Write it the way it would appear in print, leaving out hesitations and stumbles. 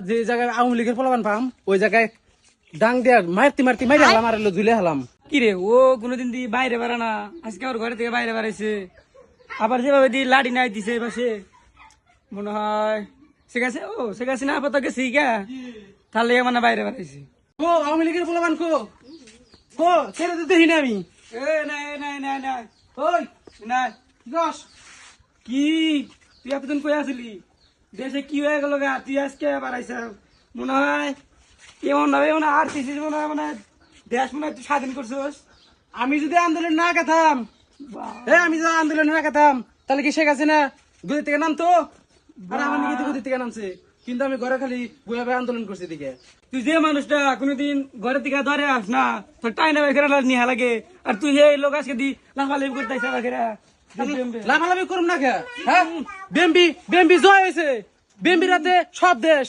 যে জায়গায় আওয়ামী লীগের পোলাপান পাম ওই জায়গায় ডাং দিয়া মারতে মাইরে হালাম আর ঝুলে হালাম। কি রে ও কোনোদিন দি বাইরে বেড়া না, আজকে আমার ঘরে থেকে বাইরে বেড়াইছে। আবার যেভাবে দি লাড়ি নাই দিছে পাশে, মনে হয় শেখাছে শেখাছি না আপাতত গেছি গা, তাহলে মানে বাইরে বেড়াইছে। ও আওয়ামী লীগের পোলাপান কো ছেড়ে তো দেখি না আমি। নাই ওই নাই দশ কি তুই এতদিন কই আসলি? দেশে কি হয়ে গেল গা, তুই আজকে বাড়াইছ? মনে হয় এমন ভাবে মনে হয় আর পিছিস, মনে হয় মানে দেশ মনে হয় তুই স্বাধীন করছিস। আমি যদি আন্দোলন না কাতাম, আমি যদি আন্দোলন না কাতাম তাহলে কি শেখ হাসিনা গদি থেকে নামতো? আর আমার নিকে গদি থেকে নামছে, কিন্তু আমি ঘরে খালি বইভাবে আন্দোলন করছি দিকে। তুই যে মানুষটা কোনোদিন ঘরের দিকে ধরে আস না, তোর টাইনা বেখেরা নিহা লাগে, আর তুই এই লোক আজকে দি লাফালাফি করতে বেখেরা লাফালাফি করুম না কে? হ্যাঁ বিএমপি জয় হয়েছে, বিএমপি রাতে সব দেশ